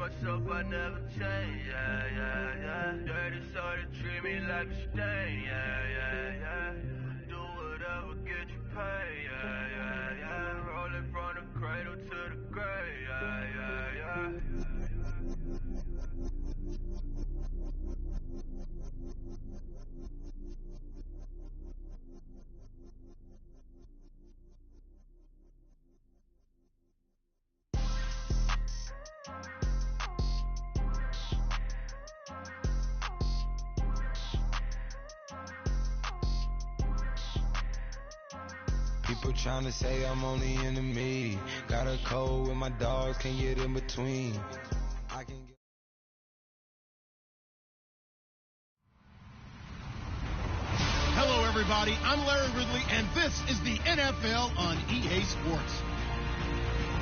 myself, I never change, yeah, yeah, yeah. Dirty started treat me like a stain, yeah, yeah, yeah. Do whatever, get you paid, yeah, yeah, yeah. Rolling from the cradle to the grave, yeah, yeah, yeah. People trying to say I'm on the enemy. Got a code with my dogs, can't get in between. I can get... Hello, everybody. I'm Larry Ridley, and this is the NFL on EA Sports.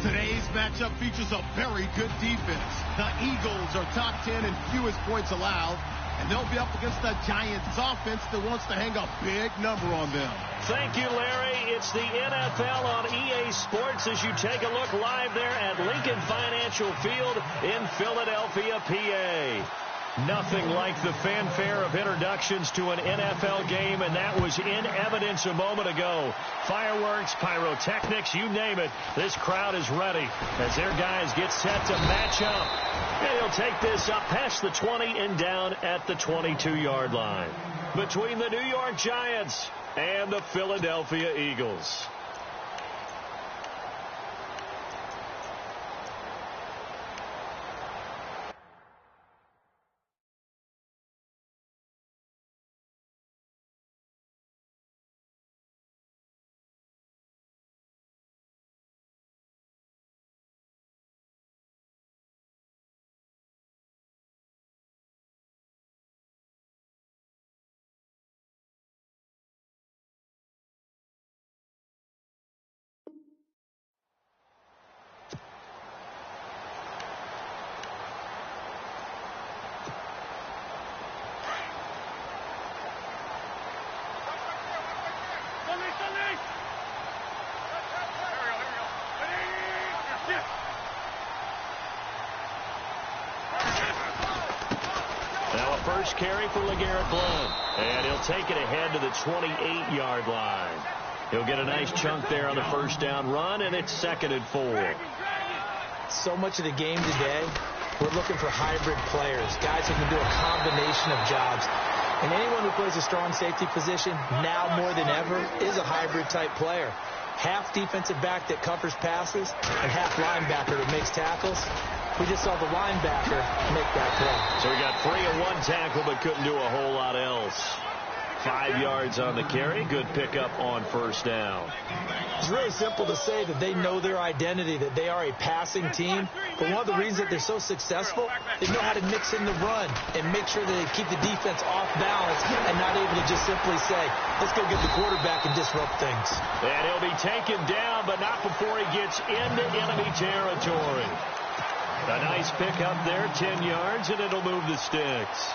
Today's matchup features a very good defense. The Eagles are top 10 in fewest points allowed, and they'll be up against the Giants offense that wants to hang a big number on them. Thank you, Larry. It's the NFL on EA Sports as you take a look live there at Lincoln Financial Field in Philadelphia, PA. Nothing like the fanfare of introductions to an NFL game, and that was in evidence a moment ago. Fireworks, pyrotechnics, you name it. This crowd is ready as their guys get set to match up. And he'll take this up past the 20 and down at the 22-yard line. Between the New York Giants and the Philadelphia Eagles. Now a first carry for LeGarrette Blount, and he'll take it ahead to the 28-yard line. He'll get a nice chunk there on the first down run, and it's 2nd and 4. So much of the game today, we're looking for hybrid players, guys who can do a combination of jobs. And anyone who plays a strong safety position, now more than ever, is a hybrid-type player. Half defensive back that covers passes and half linebacker that makes tackles. We just saw the linebacker make that play. So we got 3 and 1 tackle, but couldn't do a whole lot else. 5 yards on the carry. Good pickup on first down. It's really simple to say that they know their identity, that they are a passing team. But one of the reasons that they're so successful, they know how to mix in the run and make sure that they keep the defense off balance and not able to just simply say, let's go get the quarterback and disrupt things. And he'll be taken down, but not before he gets into enemy territory. A nice pickup there, 10 yards, and it'll move the sticks.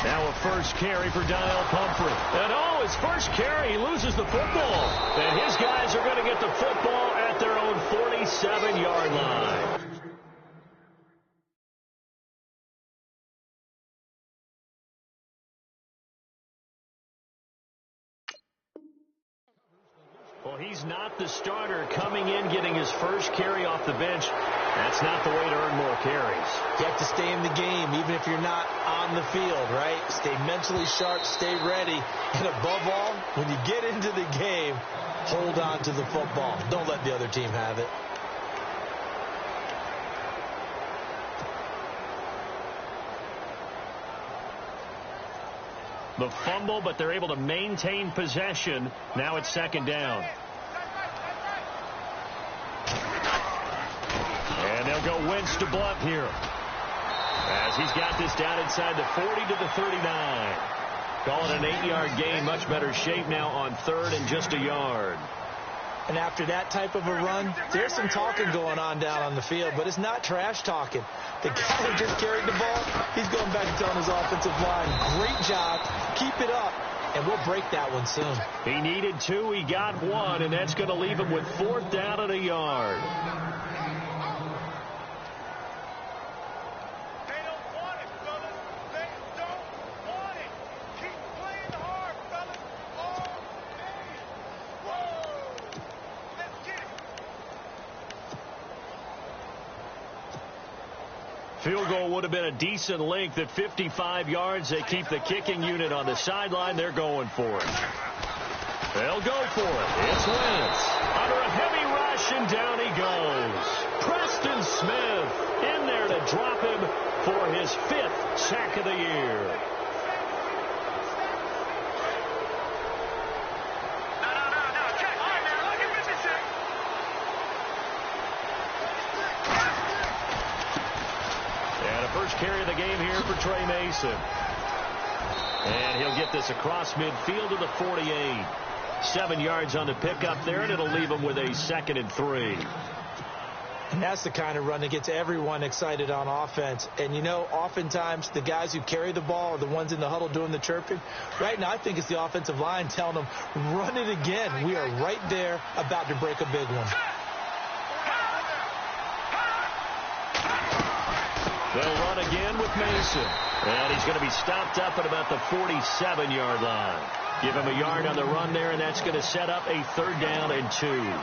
Now a first carry for Donnell Pumphrey. And his first carry, he loses the football. And his guys are going to get the football at their own 47-yard line. Well, he's not the starter coming in, getting his first carry off the bench. That's not the way to earn more carries. You have to stay in the game, even if you're not on the field, right? Stay mentally sharp, stay ready. And above all, when you get into the game, hold on to the football. Don't let the other team have it. The fumble, but they're able to maintain possession. Now it's 2nd down. And they'll go Wentz to Blount here, as he's got this down inside the 40 to the 39. Call it an 8-yard gain. Much better shape now on 3rd and just a yard. And after that type of a run, there's some talking going on down on the field, but it's not trash talking. The guy who just carried the ball, he's going back and telling his offensive line, great job, keep it up, and we'll break that one soon. He needed 2, he got 1, and that's going to leave him with 4th down and a yard. Field goal would have been a decent length at 55 yards. They keep the kicking unit on the sideline. They're going for it. They'll go for it. It's Wentz. Under a heavy rush, and down he goes. Preston Smith in there to drop him for his 5th sack of the year. Carry of the game here for Trey Mason. And he'll get this across midfield to the 48. 7 yards on the pickup there, and it'll leave him with a 2nd and 3. And that's the kind of run that gets everyone excited on offense. And, you know, oftentimes the guys who carry the ball are the ones in the huddle doing the chirping. Right now, I think it's the offensive line telling them, run it again. We are right there about to break a big one. They'll run again with Mason. And he's going to be stopped up at about the 47-yard line. Give him a yard on the run there, and that's going to set up a 3rd down and 2.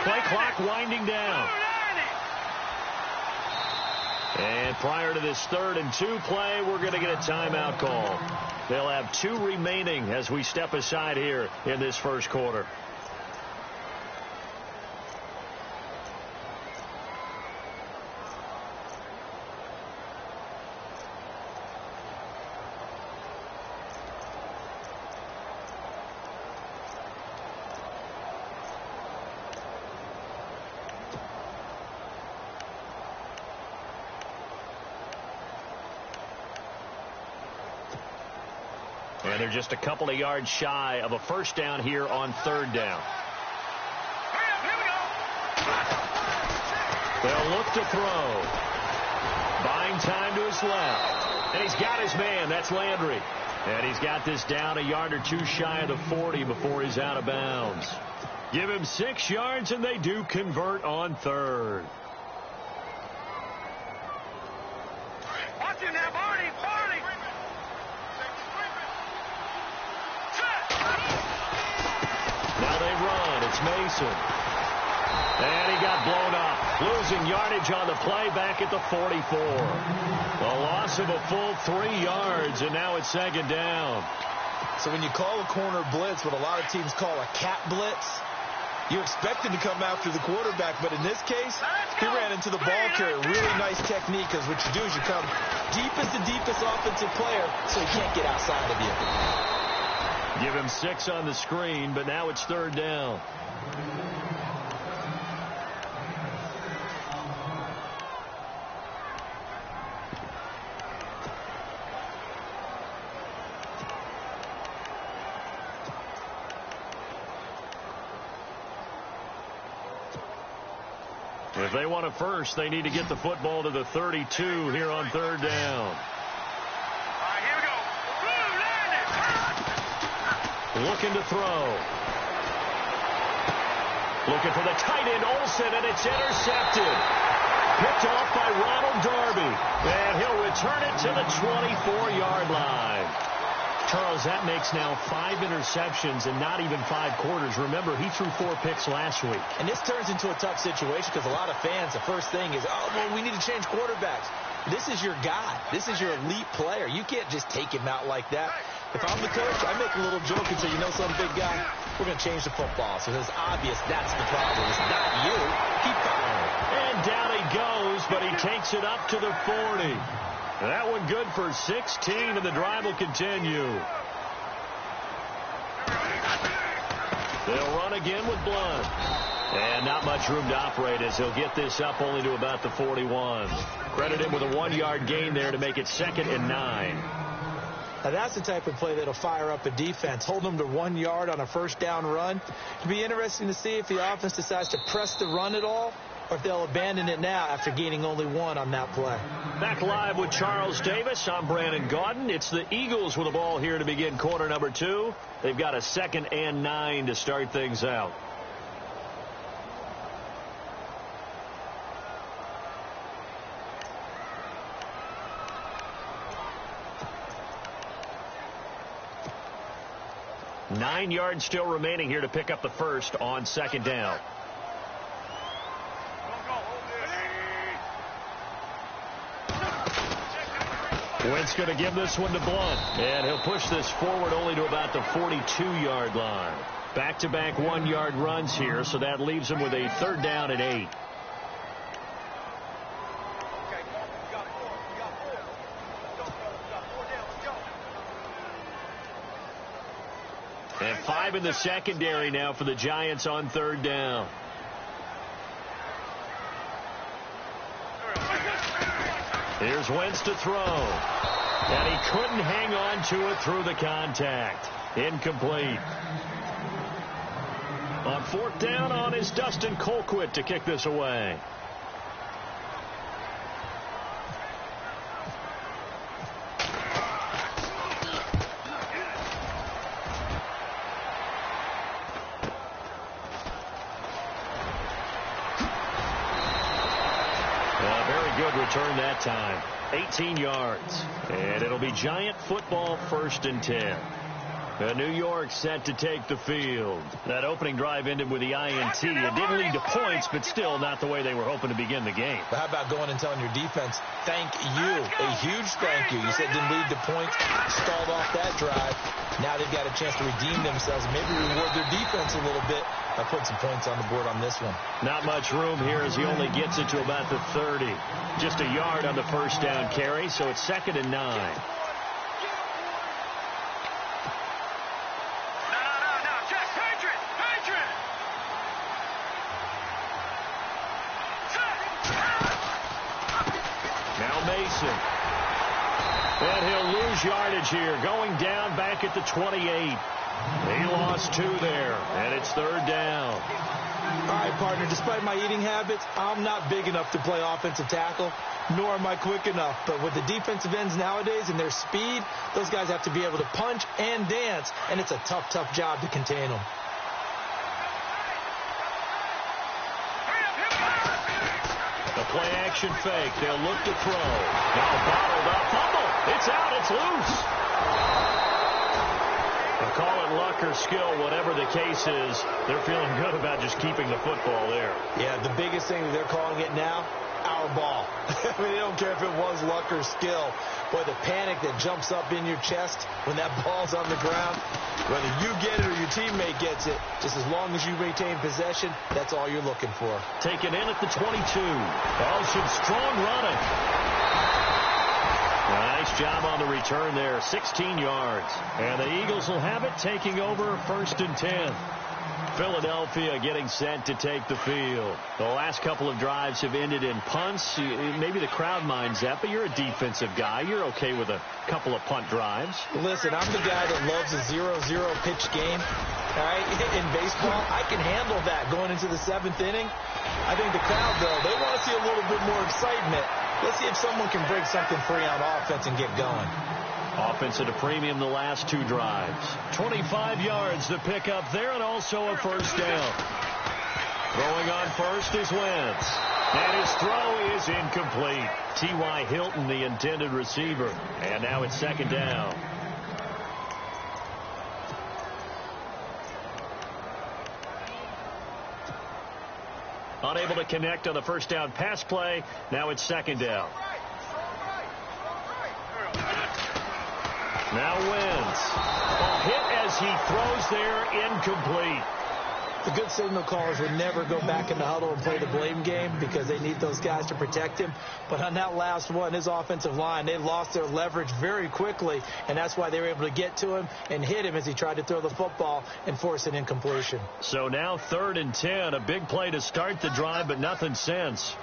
Play clock winding down. And prior to this 3rd and 2 play, we're going to get a timeout call. They'll have 2 remaining as we step aside here in this first quarter. And they're just a couple of yards shy of a 1st down here on 3rd down. They'll look to throw. Buying time to his left. And he's got his man. That's Landry. And he's got this down a yard or 2 shy of the 40 before he's out of bounds. Give him 6 yards, and they do convert on 3rd. Mason. And he got blown up. Losing yardage on the play back at the 44. A loss of a full 3 yards, and now it's 2nd down. So when you call a corner blitz, what a lot of teams call a cat blitz, you expect him to come after the quarterback, but in this case, he ran into the ball carrier. Really nice technique, because what you do is you come deepest offensive player, so he can't get outside of you. Give him 6 on the screen, but now it's 3rd down. If they want a first, they need to get the football to the 32 here on 3rd down. Looking to throw. Looking for the tight end, Olsen, and it's intercepted. Picked off by Ronald Darby. And he'll return it to the 24-yard line. Charles, that makes now 5 interceptions and not even 5 quarters. Remember, he threw 4 picks last week. And this turns into a tough situation because a lot of fans, the first thing is, oh, well, we need to change quarterbacks. This is your guy. This is your elite player. You can't just take him out like that. If I'm the coach, I make a little joke and say, you know something, big guy? we're going to change the football. So it's obvious that's the problem. It's not you. Keep firing. And down he goes, but he takes it up to the 40. That one good for 16, and the drive will continue. They'll run again with Blunt. And not much room to operate as he'll get this up only to about the 41. Credit him with a 1-yard gain there to make it 2nd and 9. Now that's the type of play that'll fire up a defense. Hold them to 1 yard on a first down run. It'll be interesting to see if the offense decides to press the run at all, or if they'll abandon it now after gaining only 1 on that play. Back live with Charles Davis. I'm Brandon Gaudin. It's the Eagles with the ball here to begin quarter number 2. They've got a 2nd and 9 to start things out. Nine yards still remaining here to pick up the first on 2nd down. Wentz going to give this one to Blunt, and he'll push this forward only to about the 42-yard line. Back-to-back 1-yard runs here, so that leaves him with a 3rd down and 8. And 5 in the secondary now for the Giants on 3rd down. Here's Wentz to throw. And he couldn't hang on to it through the contact. Incomplete. On 4th down on is Dustin Colquitt to kick this away. Return that time. 18 yards. And it'll be Giant football 1st and 10. New York set to take the field. That opening drive ended with the INT. It didn't lead to points, but still not the way they were hoping to begin the game. But how about going and telling your defense, thank you, a huge thank you. You said it didn't lead to points, stalled off that drive. Now they've got a chance to redeem themselves and maybe reward their defense a little bit by putting some points on the board on this one. Not much room here as he only gets it to about the 30. Just a yard on the first down carry, so it's 2nd and 9. And he'll lose yardage here, going down back at the 28. He lost 2 there, and it's 3rd down. All right, partner, despite my eating habits, I'm not big enough to play offensive tackle, nor am I quick enough. But with the defensive ends nowadays and their speed, those guys have to be able to punch and dance, and it's a tough, tough job to contain them. The play-action fake. They'll look to throw. Now bottled up. Fumble. It's out. It's loose. They'll call it luck or skill. Whatever the case is, they're feeling good about just keeping the football there. Yeah, the biggest thing that they're calling it now, our ball. I mean, they don't care if it was luck or skill. Boy, the panic that jumps up in your chest when that ball's on the ground, whether you get it or your teammate gets it, just as long as you maintain possession, that's all you're looking for. Taken in at the 22. Oh, some strong running. Nice job on the return there. 16 yards. And the Eagles will have it, taking over 1st and 10. Philadelphia getting set to take the field. The last couple of drives have ended in punts. Maybe the crowd minds that, but you're a defensive guy. You're okay with a couple of punt drives. Listen, I'm the guy that loves a 0-0 pitch game. All right, in baseball, I can handle that going into the 7th inning. I think the crowd, though, they want to see a little bit more excitement. Let's see if someone can break something free on offense and get going. Offense at a premium the last 2 drives. 25 yards to pick up there, and also a first down. Throwing on first is Wentz. And his throw is incomplete. T.Y. Hilton, the intended receiver. And now it's 2nd down. Unable to connect on the first down pass play. Now it's 2nd down. Now Wentz. A hit as as he throws there incomplete. The good signal callers would never go back in the huddle and play the blame game because they need those guys to protect him. But on that last one, his offensive line, they lost their leverage very quickly, and that's why they were able to get to him and hit him as he tried to throw the football and force an incompletion. So now 3rd and 10, a big play to start the drive, but nothing since.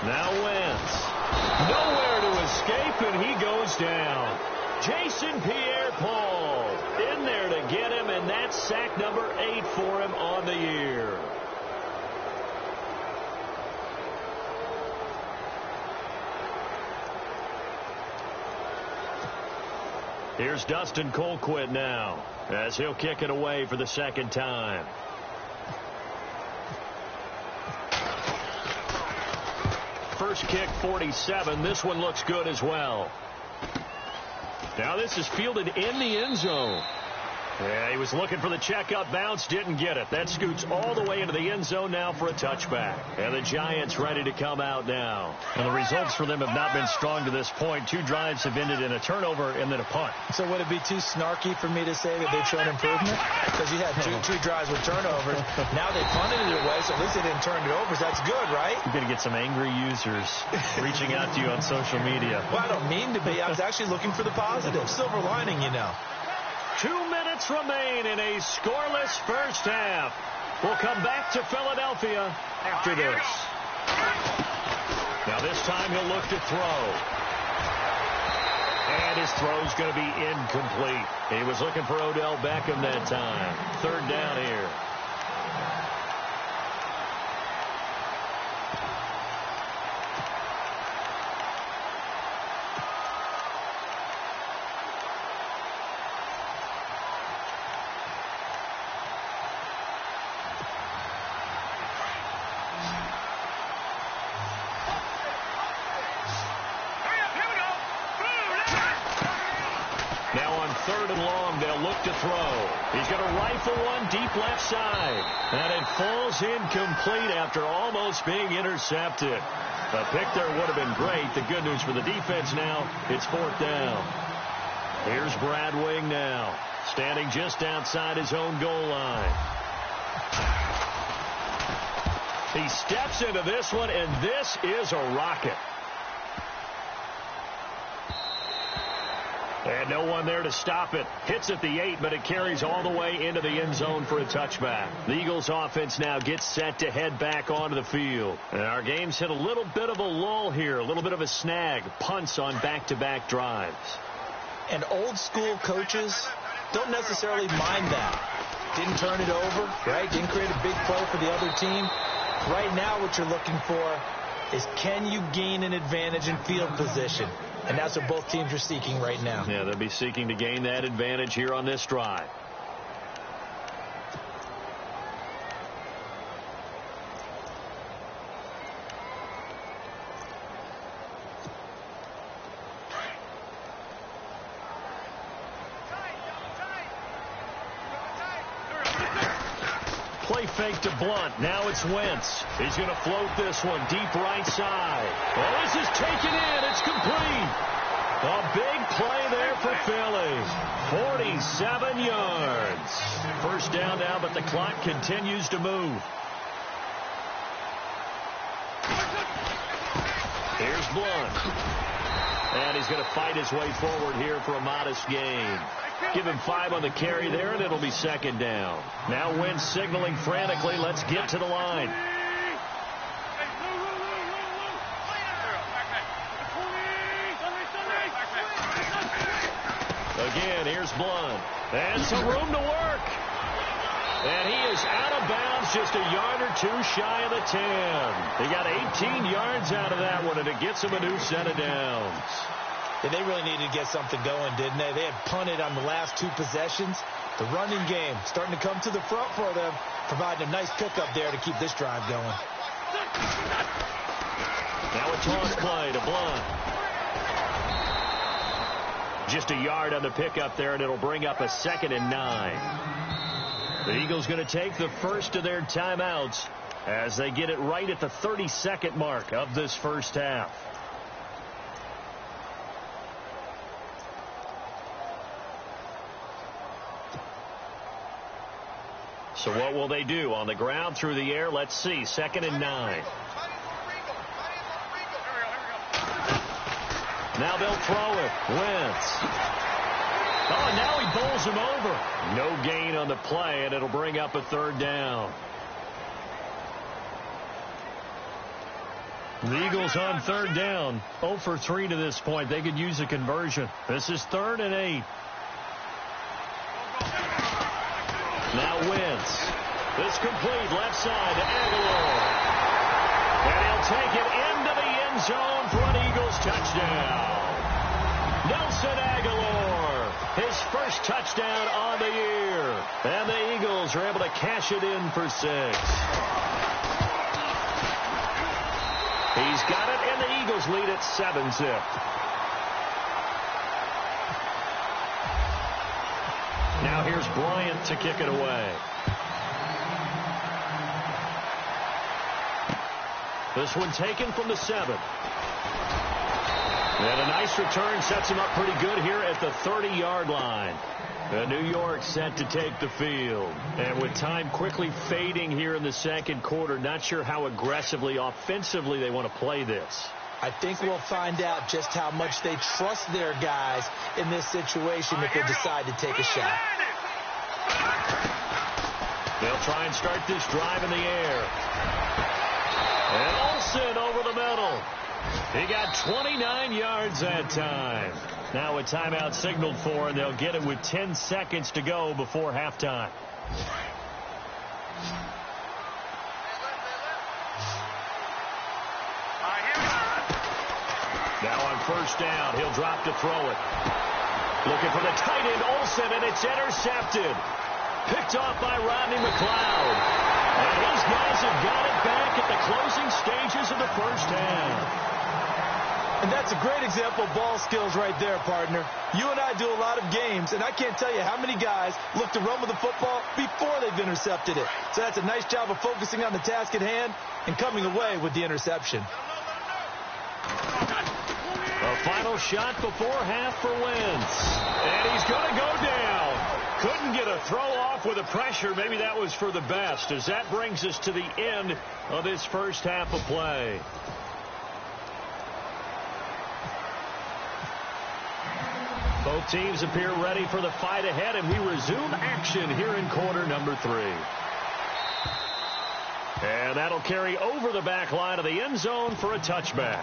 Now Wentz. Nowhere to escape, and he goes down. Jason Pierre-Paul in there to get him, and that's sack number 8 for him on the year. Here's Dustin Colquitt now as he'll kick it away for the second time. First kick, 47. This one looks good as well. Now this is fielded in the end zone. Yeah, he was looking for the checkup bounce, didn't get it. That scoots all the way into the end zone now for a touchback. And the Giants ready to come out now. And the results for them have not been strong to this point. 2 drives have ended in a turnover and then a punt. So would it be too snarky for me to say that they've shown improvement? Because you had two drives with turnovers. Now they punted it away, so at least they didn't turn it over. So that's good, right? You're going to get some angry users reaching out to you on social media. Well, I don't mean to be. I was actually looking for the positive. Silver lining, you know. 2 minutes remain in a scoreless first half. We'll come back to Philadelphia after this. Now this time he'll look to throw. And his throw's going to be incomplete. He was looking for Odell Beckham that time. 3rd down here. To throw. He's going to rifle one deep left side. And it falls incomplete after almost being intercepted. The pick there would have been great. The good news for the defense now, it's 4th down. Here's Brad Wing now, standing just outside his own goal line. He steps into this one, and this is a rocket. And no one there to stop it. Hits at the 8, but it carries all the way into the end zone for a touchback. The Eagles offense now gets set to head back onto the field. And our game's hit a little bit of a lull here, a little bit of a snag. Punts on back-to-back drives. And old school coaches don't necessarily mind that. Didn't turn it over, right? Didn't create a big play for the other team. Right now what you're looking for is, can you gain an advantage in field position? And that's what both teams are seeking right now. Yeah, they'll be seeking to gain that advantage here on this drive. Play fake to Blunt. Now it's Wentz. He's going to float this one deep right side. Oh, this is taken in. It's complete. A big play there for Philly. 47 yards. First down now, but the clock continues to move. Here's Blunt. And he's going to fight his way forward here for a modest gain. Give him 5 on the carry there, and it'll be 2nd down. Now Wentz signaling frantically, let's get to the line. Again, here's Blunt. And some room to work. And he is out of bounds, just a yard or 2 shy of the 10. He got 18 yards out of that one, and it gets him a new set of downs. Yeah, they really needed to get something going, didn't they? They had punted on the last 2 possessions. The running game starting to come to the front for them, providing a nice pickup there to keep this drive going. Now a toss play to Blunt. Just a yard on the pickup there, and it'll bring up a 2nd and 9. The Eagles going to take the first of their timeouts as they get it right at the 32nd mark of this first half. So what will they do? On the ground, through the air? Let's see. 2nd and 9. Now they'll throw it. Wentz. Oh, and now he bowls him over. No gain on the play, and it'll bring up a 3rd down. The Eagles on 3rd down. 0 for 3 to this point. They could use a conversion. This is 3rd and 8. Now Wentz. It's complete. Left side to Aguilar. And he'll take it into the end zone for an Eagles touchdown. Nelson Aguilar, his first touchdown on the year. And the Eagles are able to cash it in for 6. He's got it, and the Eagles lead at 7-zip. Now here's Bryant to kick it away. This one taken from the 7. And a nice return sets him up pretty good here at the 30-yard line. New York set to take the field. And with time quickly fading here in the 2nd quarter, not sure how aggressively, offensively they want to play this. I think we'll find out just how much they trust their guys in this situation if they decide to take a shot. They'll try and start this drive in the air. And Olsen over the middle. He got 29 yards that time. Now a timeout signaled for, and they'll get it with 10 seconds to go before halftime. Now on 1st down, he'll drop to throw it. Looking for the tight end, Olsen, and it's intercepted. Picked off by Rodney McLeod. And these guys have got it back at the closing stages of the 1st half. And that's a great example of ball skills right there, partner. You and I do a lot of games, and I can't tell you how many guys look to run with the football before they've intercepted it. So that's a nice job of focusing on the task at hand and coming away with the interception. A final shot before half for Wentz. And he's going to go down. Couldn't get a throw off with the pressure. Maybe that was for the best, as that brings us to the end of this 1st half of play. Both teams appear ready for the fight ahead, and we resume action here in quarter number 3. And that'll carry over the back line of the end zone for a touchback.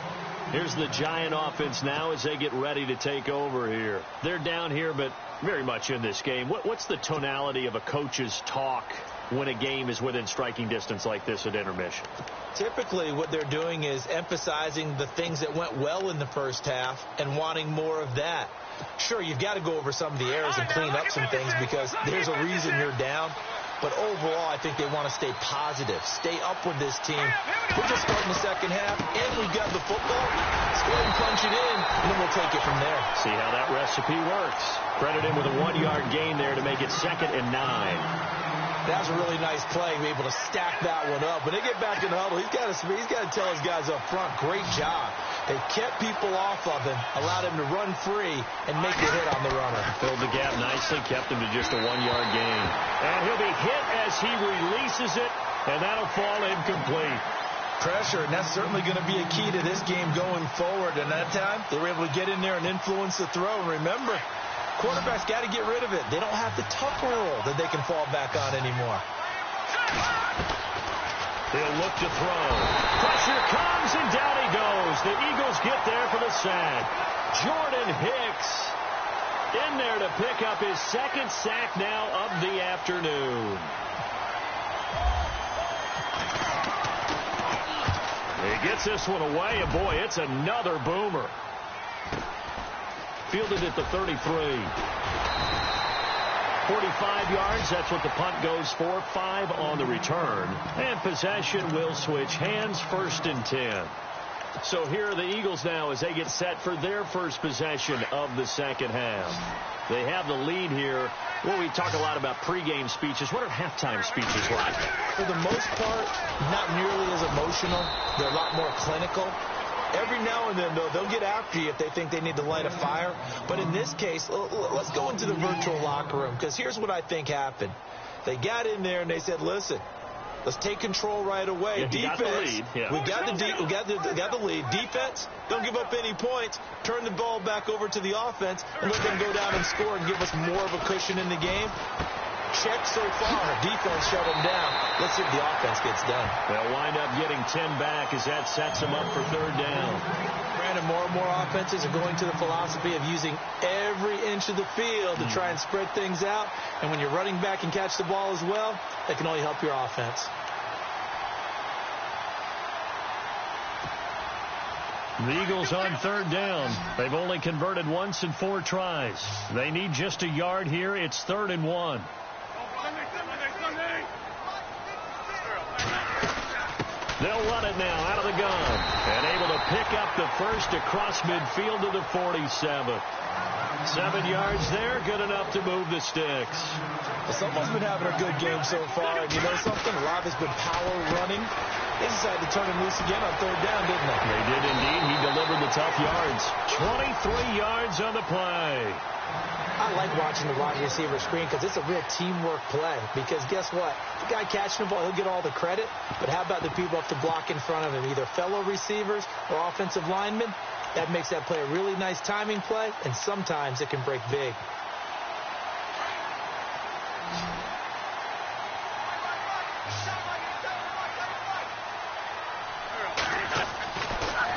Here's the Giant offense now as they get ready to take over here. They're down here, but very much in this game. What's the tonality of a coach's talk when a game is within striking distance like this at intermission? Typically, what they're doing is emphasizing the things that went well in the 1st half and wanting more of that. Sure, you've got to go over some of the errors and clean up some things because there's a reason you're down. But overall, I think they want to stay positive, stay up with this team. We're just starting the 2nd half, and we've got the football. Let's go ahead and punch it in, and then we'll take it from there. See how that recipe works. Credit him with a 1-yard gain there to make it 2nd and 9. That was a really nice play, be able to stack that one up. When they get back in the huddle, he's got to tell his guys up front, great job. They kept people off of him, allowed him to run free, and make the hit on the runner. Filled the gap nicely, kept him to just a 1-yard gain. And he'll be hit as he releases it, and that'll fall incomplete. Pressure, and that's certainly going to be a key to this game going forward. And that time, they were able to get in there and influence the throw. And remember, quarterbacks got to get rid of it. They don't have the tuck roll that they can fall back on anymore. He'll look to throw. Pressure comes, and down he goes. The Eagles get there for the sack. Jordan Hicks in there to pick up his 2nd sack now of the afternoon. He gets this one away, and boy, it's another boomer. Fielded at the 33. 45 yards, that's what the punt goes for. 5 on the return. And possession will switch hands, 1st and 10. So here are the Eagles now as they get set for their first possession of the 2nd half. They have the lead here. Well, we talk a lot about pregame speeches. What are halftime speeches like? For the most part, not nearly as emotional. They're a lot more clinical. Every now and then, though, they'll get after you if they think they need to light a fire. But in this case, let's go into the virtual locker room, because here's what I think happened. They got in there and they said, listen, let's take control right away. Defense, got the lead. Yeah. we got the lead. Defense, don't give up any points. Turn the ball back over to the offense and let them go down and score and give us more of a cushion in the game. Check so far. Defense shut them down. Let's see if the offense gets done. They'll wind up getting 10 back as that sets them up for third down. Brandon, more and more offenses are going to the philosophy of using every inch of the field to try and spread things out. And when you're running back and catch the ball as well, that can only help your offense. The Eagles on third down. They've only converted once in 4 tries. They need just a yard here. It's 3rd and 1. They'll run it now out of the gun. And able to pick up the first across midfield to the 47. 7 yards there, good enough to move the sticks. Well, someone's been having a good game so far. And you know something? A lot has been power running. They decided to turn him loose again on third down, didn't they? They did indeed. He delivered the tough yards. 23 yards on the play. I like watching the wide receiver screen because it's a real teamwork play. Because guess what? The guy catching the ball, he'll get all the credit. But how about the people up to block in front of him, either fellow receivers or offensive linemen? That makes that play a really nice timing play, and sometimes it can break big.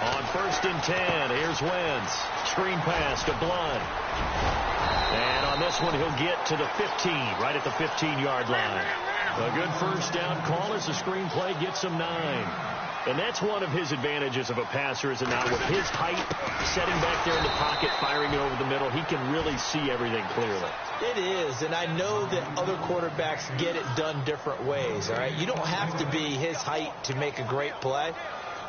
On 1st and 10, here's Wentz. Screen pass to Blunt. And on this one, he'll get to the 15, right at the 15-yard line. A good first down call as the screen play gets him 9. And that's one of his advantages of a passer, is that now with his height, setting back there in the pocket, firing it over the middle, he can really see everything clearly. It is, and I know that other quarterbacks get it done different ways, all right? You don't have to be his height to make a great play.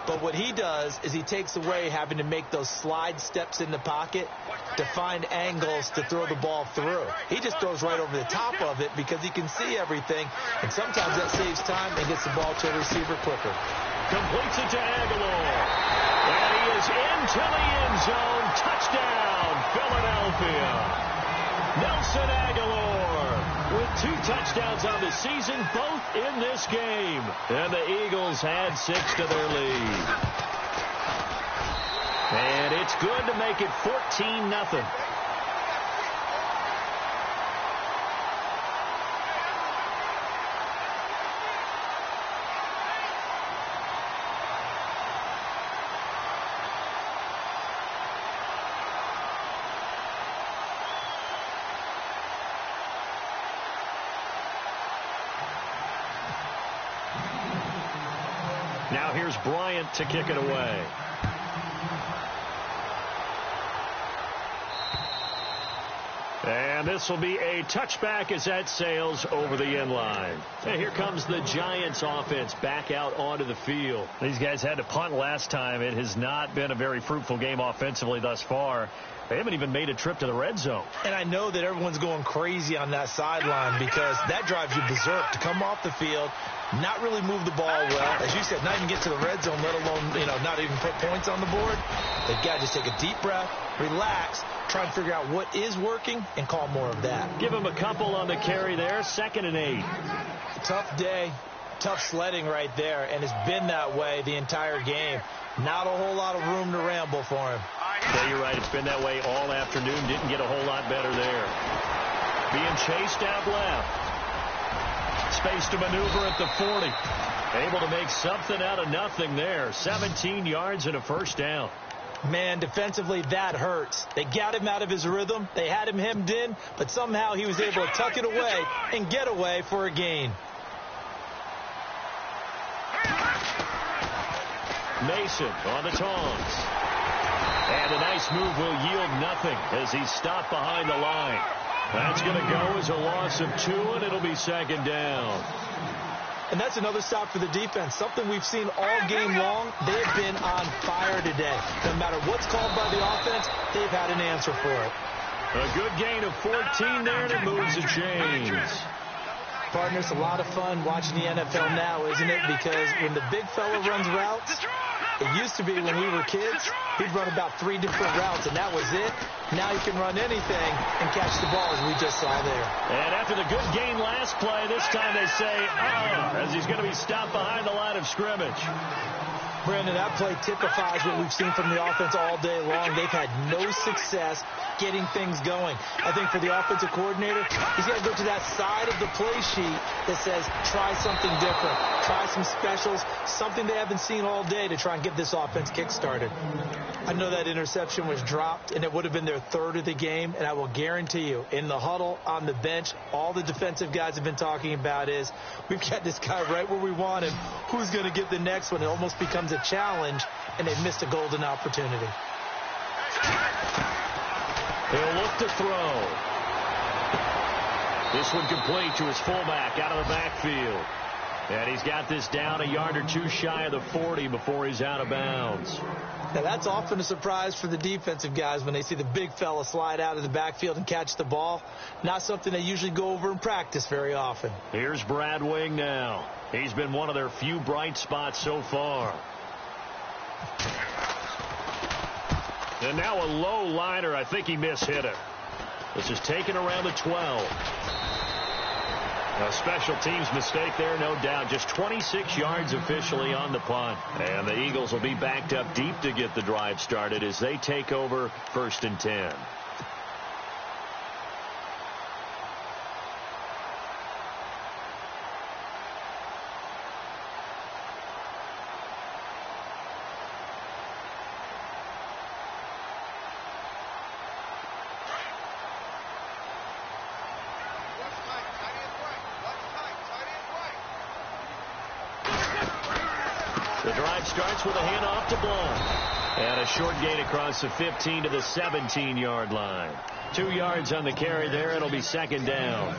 But what he does is he takes away having to make those slide steps in the pocket to find angles to throw the ball through. He just throws right over the top of it because he can see everything, and sometimes that saves time and gets the ball to a receiver quicker. Completes it to Aguilar. And he is into the end zone. Touchdown, Philadelphia. Nelson Aguilar with 2 touchdowns on the season, both in this game. And the Eagles add 6 to their lead. And it's good to make it 14-0. Now here's Bryant to kick it away. And this will be a touchback as that sails over the end line. And here comes the Giants offense back out onto the field. These guys had to punt last time. It has not been a very fruitful game offensively thus far. They haven't even made a trip to the red zone. And I know that everyone's going crazy on that sideline because that drives you berserk to come off the field, not really move the ball well. As you said, not even get to the red zone, let alone, not even put points on the board. They've got to just take a deep breath, relax, try and figure out what is working, and call more of that. Give him a couple on the carry there. 2nd and 8. Tough day, tough sledding right there, and it's been that way the entire game. Not a whole lot of room to ramble for him. Yeah, you're right. It's been that way all afternoon. Didn't get a whole lot better there. Being chased out left. Space to maneuver at the 40. Able to make something out of nothing there. 17 yards and a first down. Man, defensively, that hurts. They got him out of his rhythm. They had him hemmed in, but somehow he was able to tuck it away and get away for a gain. Mason on the tongs. And a nice move will yield nothing as he's stopped behind the line. That's going to go as a loss of 2, and it'll be 2nd down. And that's another stop for the defense. Something we've seen all game long. They've been on fire today. No matter what's called by the offense, they've had an answer for it. A good gain of 14 there, and it moves the chains. Partner, it's a lot of fun watching the NFL now, isn't it? Because when the big fella runs routes, It used to be when we were kids, he'd run about 3 different routes, and that was it. Now he can run anything and catch the ball, as we just saw there. And after the good game last play, this time they say, as he's going to be stopped behind the line of scrimmage. Brandon, that play typifies what we've seen from the offense all day long. They've had no success getting things going. I think for the offensive coordinator, he's got to go to that side of the play sheet that says, try something different, try some specials, something they haven't seen all day to try and get this offense kick-started. I know that interception was dropped, and it would have been their 3rd of the game, and I will guarantee you, in the huddle, on the bench, all the defensive guys have been talking about is, we've got this guy right where we want him. Who's going to get the next one? It almost becomes a challenge, and they've missed a golden opportunity. He'll look to throw. This one complete to his fullback out of the backfield. And he's got this down a yard or two shy of the 40 before he's out of bounds. Now, that's often a surprise for the defensive guys when they see the big fella slide out of the backfield and catch the ball. Not something they usually go over in practice very often. Here's Brad Wing now. He's been one of their few bright spots so far. And now a low liner. I think he mishit it. This is taken around the 12. A special teams mistake there, no doubt. Just 26 yards officially on the punt. And the Eagles will be backed up deep to get the drive started as they take over 1st and 10. The drive starts with a handoff to Blunt. And a short gain across the 15 to the 17-yard line. 2 yards on the carry there. It'll be 2nd down.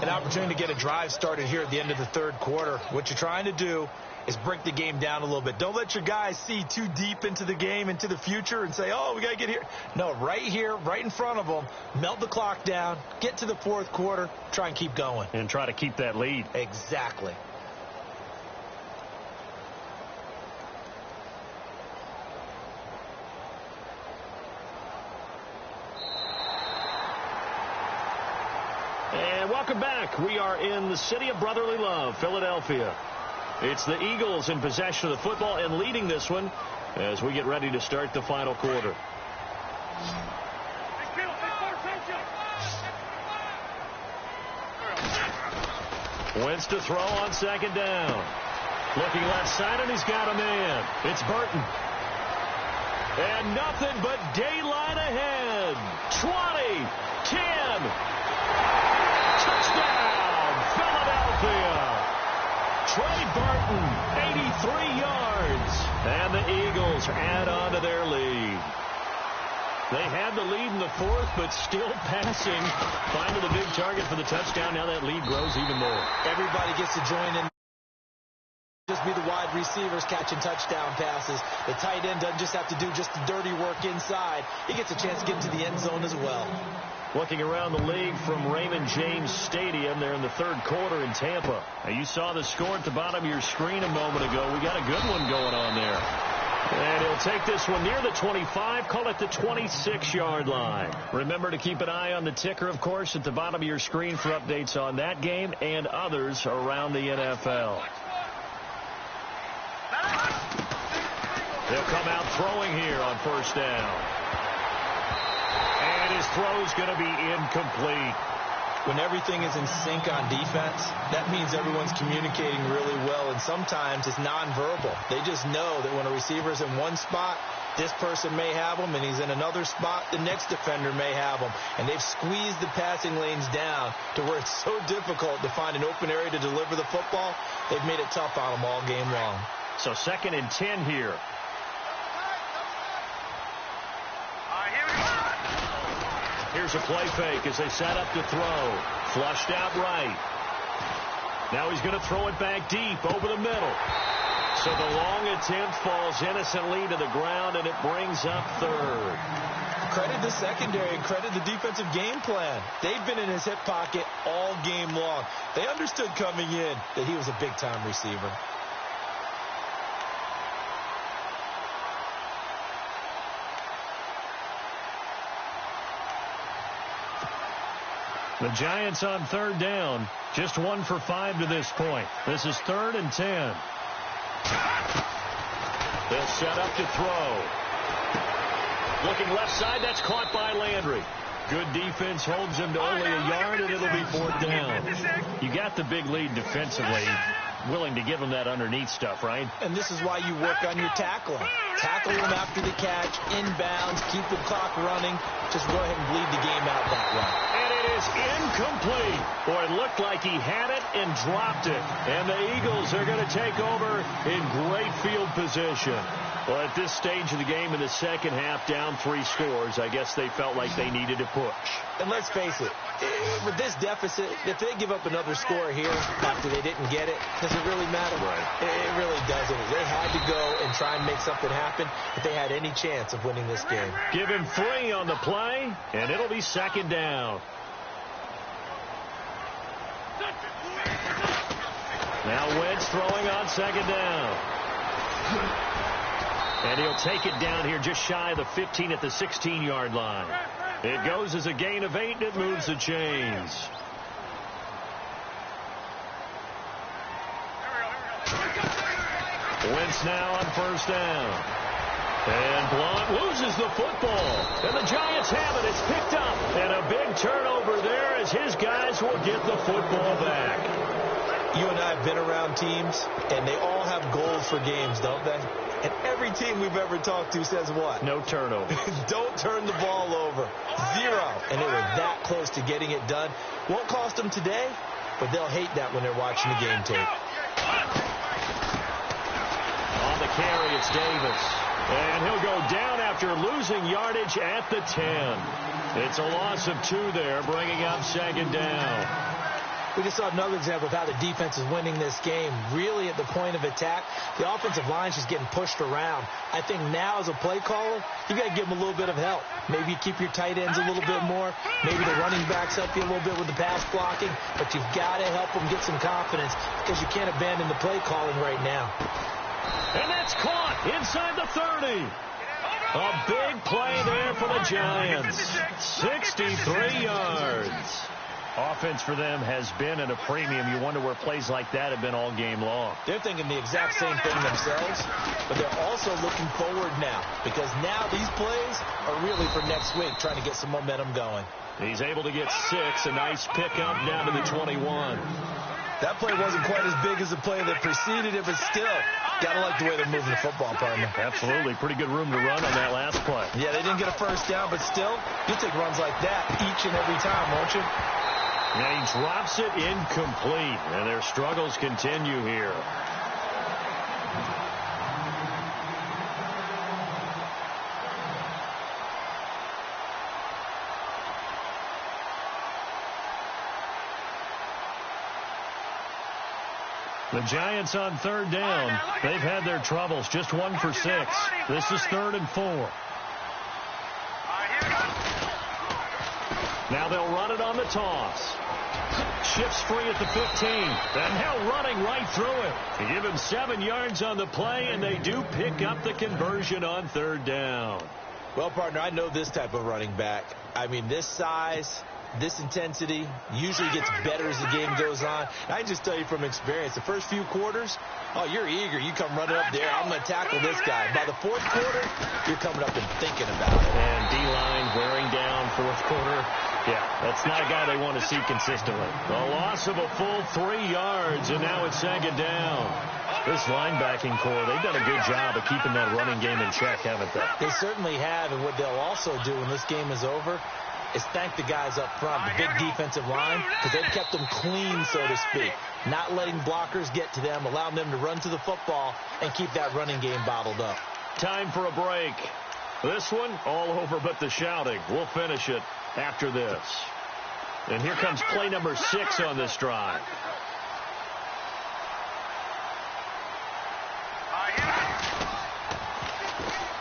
An opportunity to get a drive started here at the end of the 3rd quarter. What you're trying to do is break the game down a little bit. Don't let your guys see too deep into the game, into the future, and say, oh, we got to get here. No, right here, right in front of them, melt the clock down, get to the 4th quarter, try and keep going. And try to keep that lead. Exactly. And welcome back. We are in the city of brotherly love, Philadelphia. It's the Eagles in possession of the football and leading this one as we get ready to start the final quarter. Wentz to throw on 2nd down. Looking left side, and he's got a man. It's Burton. And nothing but daylight ahead. 20, 10. Touchdown, Philadelphia. Trey Burton, 83 yards. And the Eagles add on to their lead. They had the lead in the 4th, but still passing. Finding the big target for the touchdown. Now that lead grows even more. Everybody gets to join in. Just be the wide receivers catching touchdown passes. The tight end doesn't just have to do just the dirty work inside. He gets a chance to get into the end zone as well. Looking around the league from Raymond James Stadium there in the 3rd quarter in Tampa. Now you saw the score at the bottom of your screen a moment ago. We got a good one going on there. And he'll take this one near the 25, call it the 26-yard line. Remember to keep an eye on the ticker, of course, at the bottom of your screen for updates on that game and others around the NFL. They'll come out throwing here on 1st down. And his throw's going to be incomplete. When everything is in sync on defense, that means everyone's communicating really well, and sometimes it's nonverbal. They just know that when a receiver's in one spot, this person may have him, and he's in another spot, the next defender may have him. And they've squeezed the passing lanes down to where it's so difficult to find an open area to deliver the football. They've made it tough on them all game long. So 2nd and 10 here. Here's a play fake as they set up to throw. Flushed out right. Now he's going to throw it back deep over the middle. So the long attempt falls innocently to the ground, and it brings up 3rd. Credit the secondary and credit the defensive game plan. They've been in his hip pocket all game long. They understood coming in that he was a big-time receiver. The Giants on third down. Just 1 for 5 to this point. This is 3rd and 10. They'll set up to throw. Looking left side, that's caught by Landry. Good defense holds him to only a yard, and it'll be 4th down. You got the big lead defensively. Willing to give him that underneath stuff, right? And this is why you work on your tackling. Tackle him after the catch, inbounds, keep the clock running. Just go ahead and bleed the game out that way. And it is incomplete. Boy, it looked like he had it and dropped it. And the Eagles are going to take over in great field position. Well, at this stage of the game in the second half, down 3 scores, I guess they felt like they needed to push. And let's face it, with this deficit, if they give up another score here after they didn't get it, does it really matter? Right. It really doesn't. They had to go and try and make something happen if they had any chance of winning this game. Give him 3 on the play, and it'll be 2nd down. Now Wentz throwing on 2nd down. And he'll take it down here just shy of the 15 at the 16-yard line. It goes as a gain of 8, and it moves the chains. Wentz now on 1st down. And Blount loses the football. And the Giants have it. It's picked up. And a big turnover there as his guys will get the football back. You and I have been around teams, and they all have goals for games, don't they? And every team we've ever talked to says what? No turnover. Don't turn the ball over. 0. And they were that close to getting it done. Won't cost them today, but they'll hate that when they're watching the game tape. On the carry, it's Davis. And he'll go down after losing yardage at the 10. It's a loss of 2 there, bringing up 2nd down. We just saw another example of how the defense is winning this game. Really at the point of attack, the offensive line's just getting pushed around. I think now as a play caller, you got to give them a little bit of help. Maybe you keep your tight ends a little bit more. Maybe the running backs help you a little bit with the pass blocking. But you've got to help them get some confidence because you can't abandon the play calling right now. And that's caught inside the 30. A big play there for the Giants. 63 yards. Offense for them has been at a premium. You wonder where plays like that have been all game long. They're thinking the exact same thing themselves, but they're also looking forward now because now these plays are really for next week, trying to get some momentum going. He's able to get 6, a nice pickup down to the 21. That play wasn't quite as big as the play that preceded it, but still, got to like the way they're moving the football, partner. Absolutely. Pretty good room to run on that last play. Yeah, they didn't get a first down, but still, you'll take runs like that each and every time, won't you? And he drops it incomplete, and their struggles continue here. The Giants on 3rd down. They've had their troubles. Just 1 for 6. This is 3rd and 4. Now they'll run it on the toss. Shifts free at the 15. And now running right through it. They give him 7 yards on the play, and they do pick up the conversion on 3rd down. Well, partner, I know this type of running back. I mean, this size, this intensity usually gets better as the game goes on. And I can just tell you from experience, the first few quarters, oh, you're eager. You come running up there. I'm going to tackle this guy. By the 4th quarter, you're coming up and thinking about it. And D-line wearing down 4th quarter. Yeah, that's not a guy they want to see consistently. A loss of a full 3 yards, and now it's 2nd down. This linebacking core, they've done a good job of keeping that running game in check, haven't they? They certainly have, and what they'll also do when this game is over is thank the guys up front, the big defensive line, because they've kept them clean, so to speak. Not letting blockers get to them, allowing them to run to the football and keep that running game bottled up. Time for a break. This one, all over but the shouting. We'll finish it after this. And here comes play number 6 on this drive.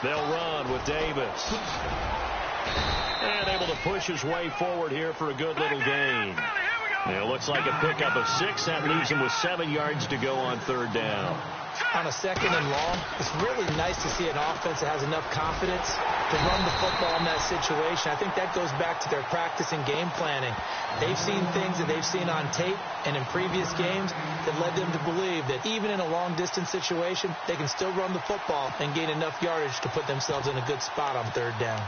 They'll run with Davis. And able to push his way forward here for a good little gain. It looks like a pickup of 6. That leaves him with 7 yards to go on 3rd down. I on a 2nd and long, it's really nice to see an offense that has enough confidence to run the football in that situation. I think that goes back to their practice and game planning. They've seen things that they've seen on tape and in previous games that led them to believe that even in a long-distance situation, they can still run the football and gain enough yardage to put themselves in a good spot on 3rd down.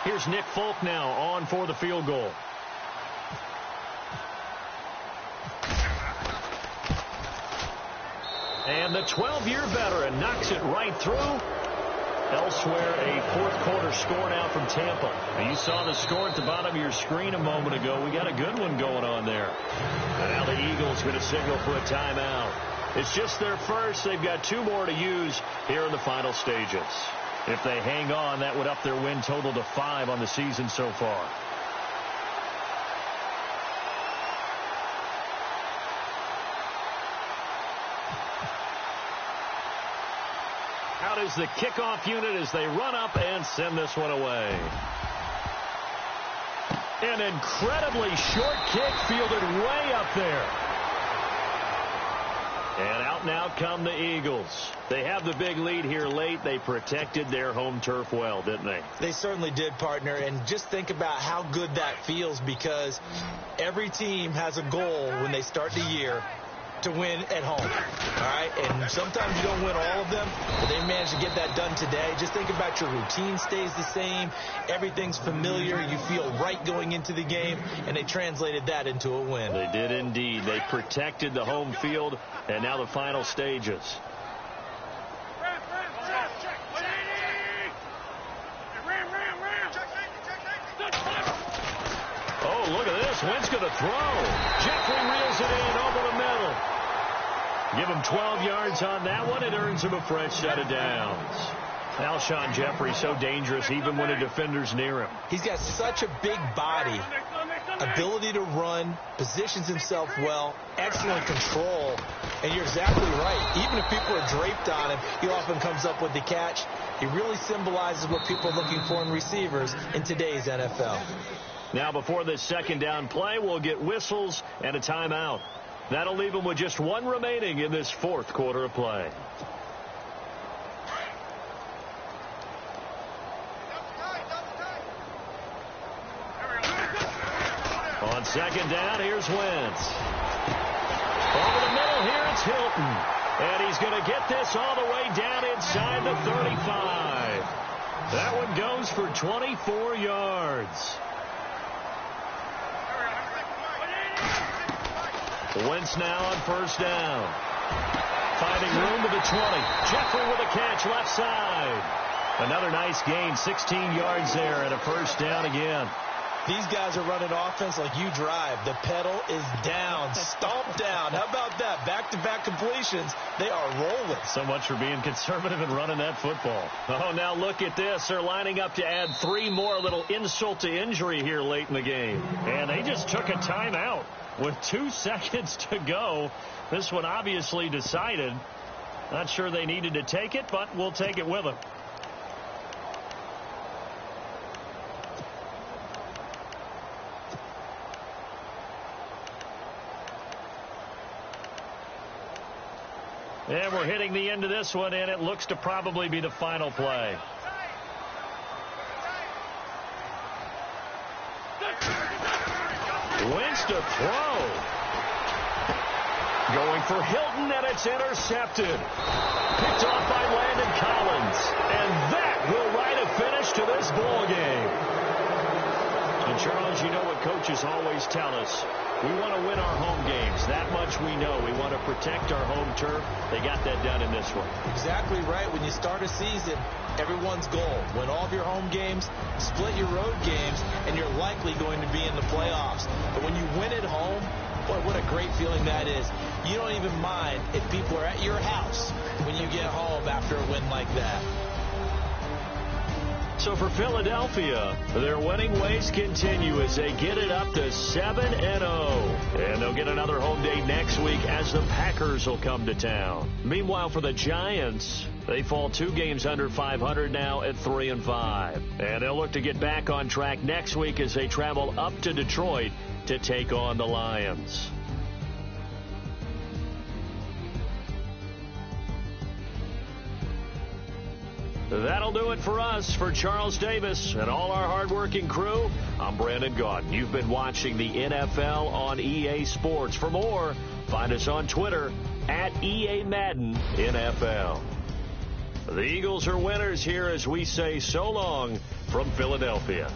Here's Nick Folk now on for the field goal. And the 12-year veteran knocks it right through. Elsewhere, a 4th quarter score now from Tampa. Now, you saw the score at the bottom of your screen a moment ago. We got a good one going on there. And now the Eagles going to signal for a timeout. It's just their first. They've got 2 more to use here in the final stages. If they hang on, that would up their win total to 5 on the season so far. Out is the kickoff unit as they run up and send this one away. An incredibly short kick fielded way up there. And out now come the Eagles. They have the big lead here late. They protected their home turf well, didn't they? They certainly did, partner. And just think about how good that feels, because every team has a goal when they start the year to win at home. All right? And sometimes you don't win all of them, but they managed to get that done today. Just think about your routine stays the same. Everything's familiar. You feel right going into the game, and they translated that into a win. They did indeed. They protected the home field, and now the final stages. Oh, look at this. Wentz going to throw. Jeffrey reels it in over the middle. Give him 12 yards on that one. It earns him a fresh set of downs. Alshon Jeffrey so dangerous even when a defender's near him. He's got such a big body, ability to run, positions himself well, excellent control. And you're exactly right. Even if people are draped on him, he often comes up with the catch. He really symbolizes what people are looking for in receivers in today's NFL. Now, before this 2nd down play, we'll get whistles and a timeout. That'll leave them with just 1 remaining in this 4th quarter of play. On 2nd down, here's Wentz. Over the middle here, it's Hilton. And he's going to get this all the way down inside the 35. That one goes for 24 yards. Wentz now on 1st down. Finding room to the 20. Jeffrey with a catch left side. Another nice gain, 16 yards there, and a 1st down again. These guys are running offense like you drive. The pedal is down, stomped down. How about that? Back-to-back completions. They are rolling. So much for being conservative and running that football. Oh, now look at this. They're lining up to add 3 more, a little insult to injury here late in the game. And they just took a timeout with 2 seconds to go. This one obviously decided. Not sure they needed to take it, but we'll take it with them. And we're hitting the end of this one, and it looks to probably be the final play. Wentz to throw. Going for Hilton, and it's intercepted. Picked off by Landon Collins. And that will write a finish to this ball game. And Charles, you know what coaches always tell us. We want to win our home games. That much we know. We want to protect our home turf. They got that done in this one. Exactly right. When you start a season, everyone's goal: win all of your home games, split your road games, and you're likely going to be in the playoffs. But when you win at home, boy, what a great feeling that is. You don't even mind if people are at your house when you get home after a win like that. So for Philadelphia, their winning ways continue as they get it up to 7-0. And they'll get another home day next week as the Packers will come to town. Meanwhile, for the Giants, They fall 2 games under 500 now at 3-5. And they'll look to get back on track next week as they travel up to Detroit to take on the Lions. That'll do it for us. For Charles Davis and all our hardworking crew, I'm Brandon Gaudin. You've been watching the NFL on EA Sports. For more, find us on Twitter at EA Madden NFL. The Eagles are winners here as we say so long from Philadelphia.